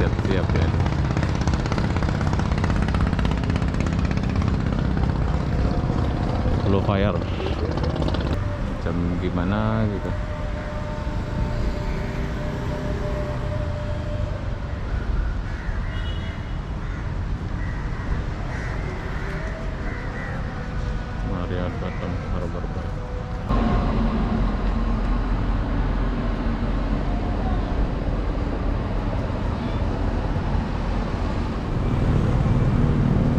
siap-siap ya. Low fire jam gimana gitu. Marriott Bottom Harbor Bay.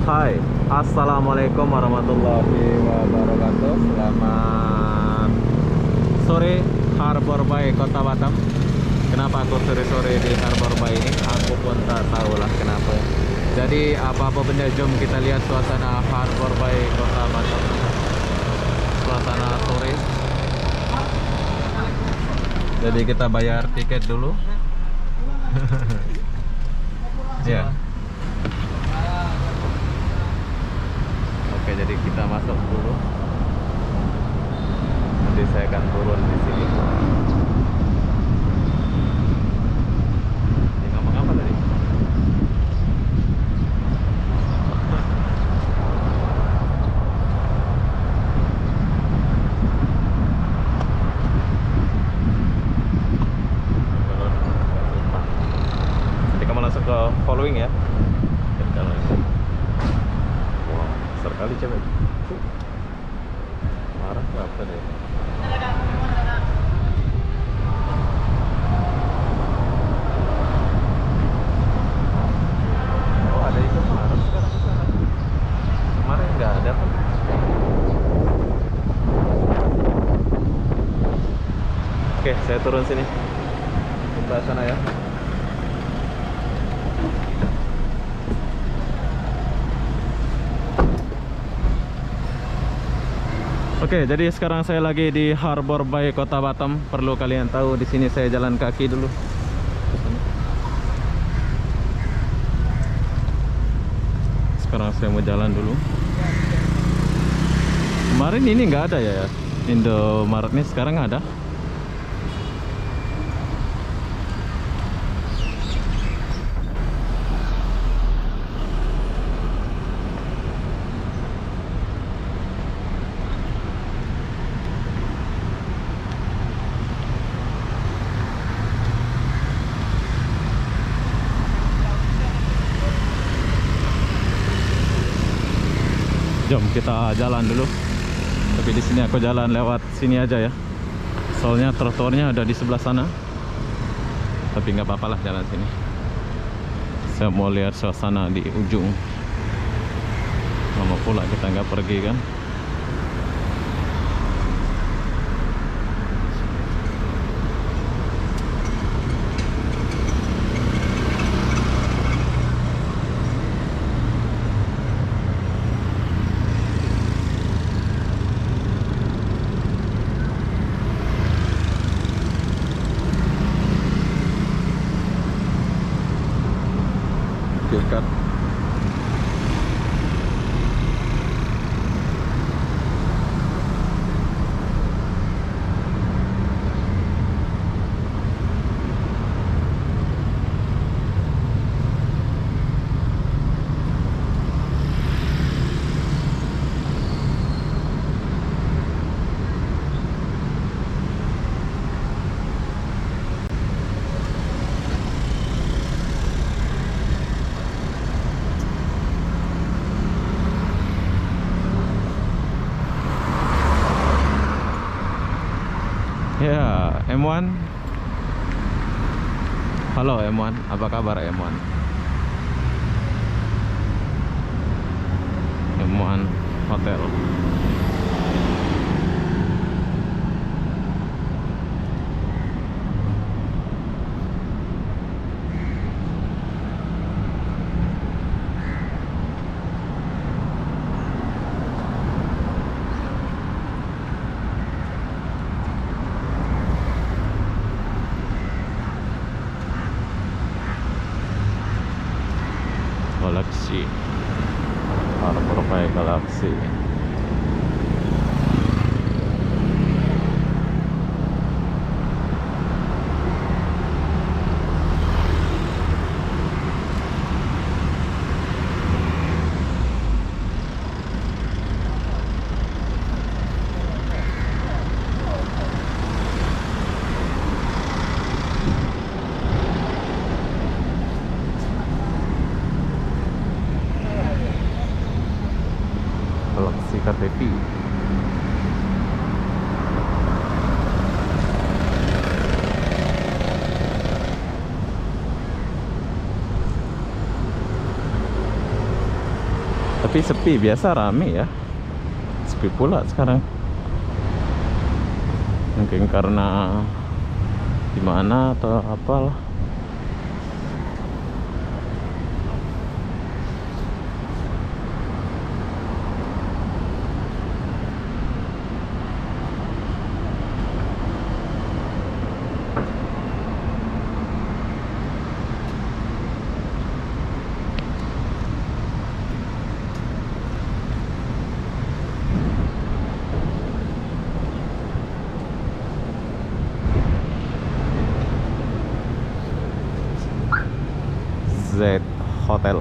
Hai, assalamualaikum warahmatullahi wabarakatuh. Selamat sore Harbor Bay Kota Batam. Kenapa aku sore-sore di Harbor Bay ini? Aku pun tak tahu lah kenapa. Jadi apa-apa benda, jom kita lihat suasana Harbor Bay Kota Batam. Suasana sore. Jadi kita bayar tiket dulu. Ya. Oke, jadi kita masuk dulu. Nanti saya akan turun di sini. Ini ngomong apa tadi? Nanti kamu langsung ke following ya. Wow, besar kali cewek. Marah apa deh? Oh, ada itu marah sekarang ke sana. Kemarin nggak ada kan? Oke, saya turun sini. Kita sana ya. Oke, jadi sekarang saya lagi di Harbor Bay Kota Batam. Perlu kalian tahu, di sini saya jalan kaki dulu. Sekarang saya mau jalan dulu. Kemarin ini nggak ada ya, Indomaret nih sekarang ada. Jom kita jalan dulu. Tapi di sini aku jalan lewat sini aja ya. Soalnya trotoarnya ada di sebelah sana. Tapi nggak apa-apa lah jalan sini. Saya mau lihat suasana di ujung. Lama pula kita nggak pergi kan. Dekat. Ya, M1. Halo M1, apa kabar M1? M1 Hotel. Galaxy Harbor Bay Galaxy. Cafe. Tapi sepi, biasa rame ya. Sepi pula sekarang. Mungkin karena gimana atau apalah. Z Hotel.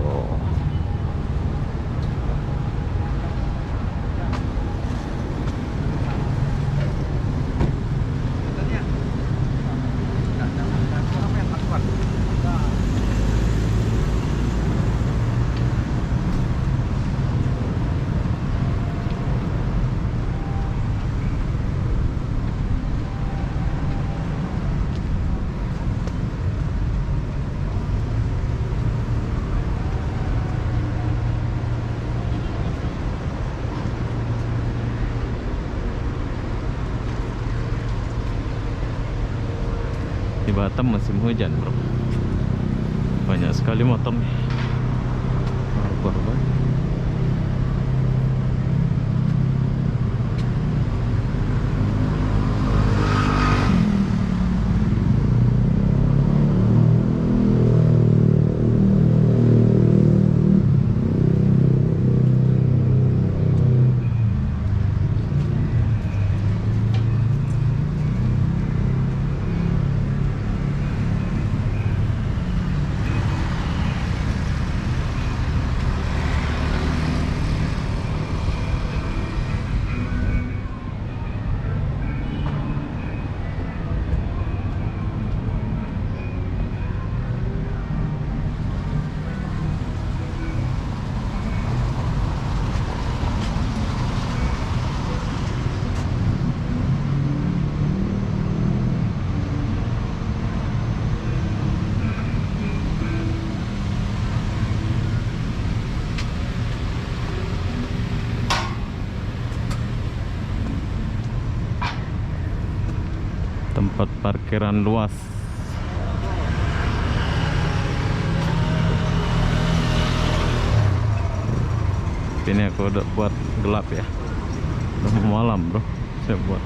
Di Batam musim hujan, bro. Banyak sekali motor nih. Harbor. Tempat parkiran luas. Ini aku udah buat gelap ya. Udah malam, bro. Saya buat.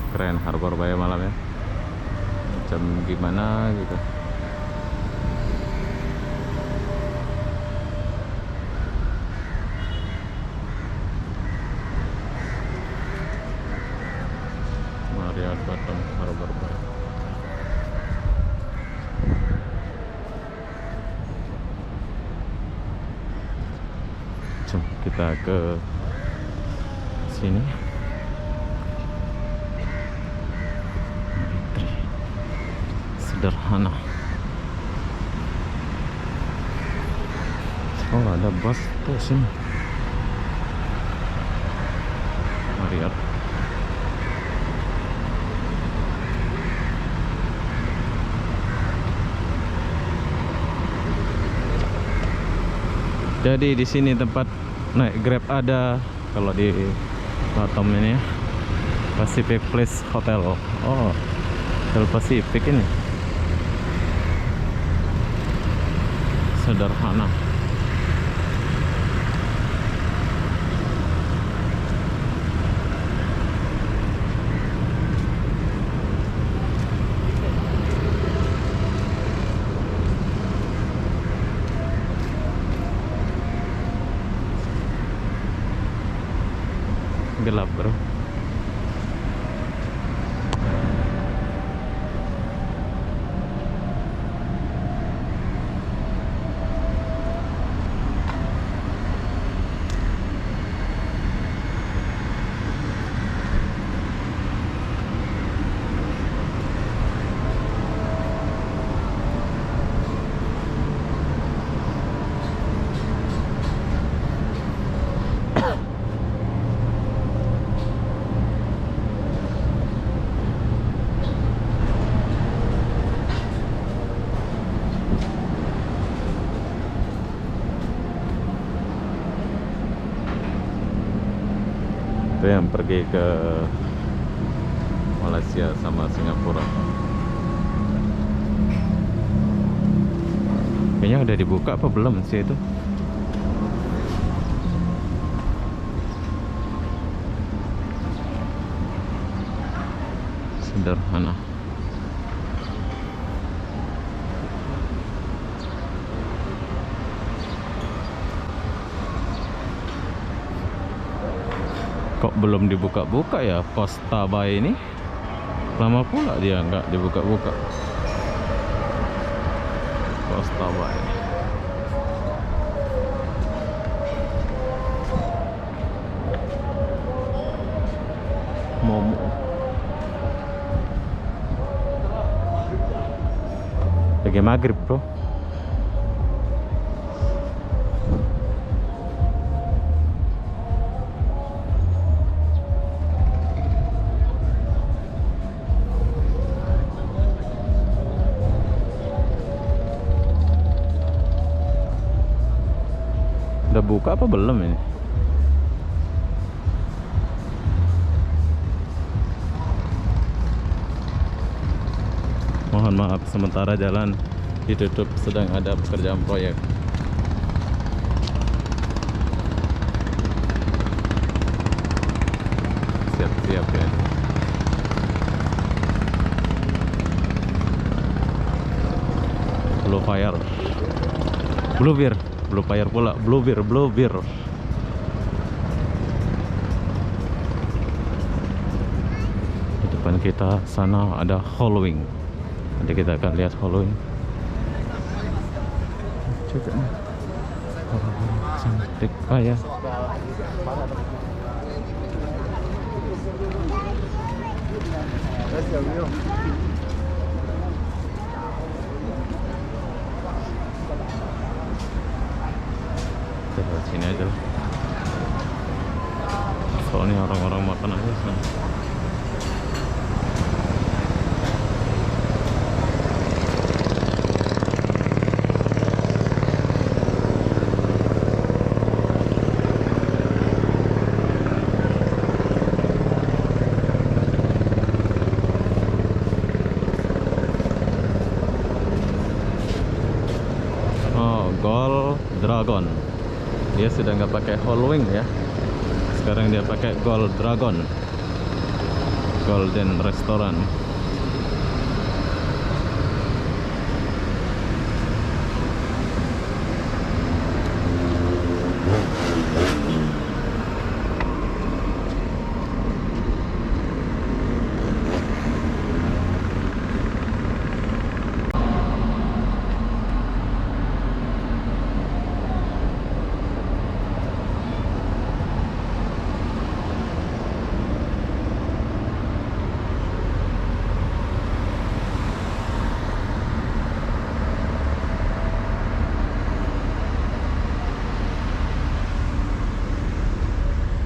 Keren Harbor Bay malam ya, macam gimana gitu. Marriott Batam Harbor Bay. Jom kita ke sini. Sederhana. Oh, ada bus tuh sini. Marriott. Jadi di sini tempat naik Grab ada. Kalau di Batam ini ya, Pacific Place Hotel. Oh, Hotel Pacific ini sederhana. Gelap bro. Itu yang pergi ke Malaysia sama Singapura. Kayaknya udah dibuka apa belum sih itu? Sederhana. Kok belum dibuka-buka ya Costa Bay ini? Lama pula dia nggak dibuka-buka. Costa Bay. Momo. Lagi maghrib bro. Udah buka apa belum ini? Mohon maaf, sementara jalan ditutup, sedang ada pekerjaan proyek. Siap-siap ya. Blue Fire, Blue Beer, Blue Fire pula, Blue Beer, Blue Beer. Di depan kita sana ada Halloween. Nanti kita akan lihat Halloween. Juga nih, cantik ya. Kita lewat sini aja lah. Soalnya orang-orang makan aja sana. Gold Dragon. Dia sudah nggak pakai Halloween ya. Sekarang dia pakai Gold Dragon. Golden Restaurant.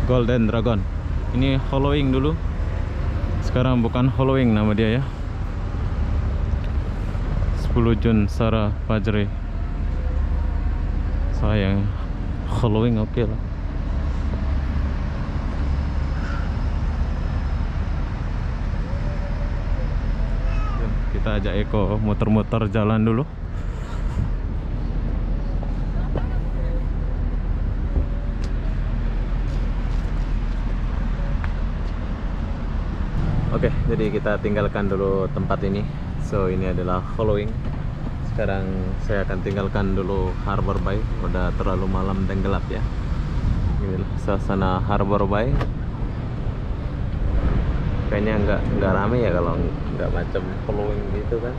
Golden Dragon. Ini Halloween dulu. Sekarang bukan Halloween nama dia ya. 10 Jun Sarah Fajri. Sayang. Following oke lah. Kita ajak Eko muter-muter jalan dulu. Oke, jadi kita tinggalkan dulu tempat ini. So ini adalah following. Sekarang saya akan tinggalkan dulu Harbor Bay. Udah terlalu malam dan gelap ya. Inilah suasana Harbor Bay. Kayaknya nggak rame ya kalau nggak macam following gitu kan.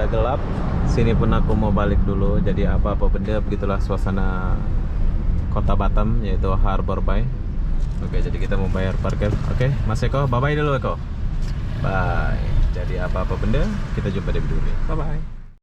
Gelap. Sini pun aku mau balik dulu. Jadi apa-apa benda begitulah suasana Kota Batam, yaitu Harbor Bay. Oke, jadi kita mau bayar parkir. Oke, Mas Eko, bye-bye dulu Eko. Bye. Jadi apa-apa benda kita jumpa di video ini. Bye-bye.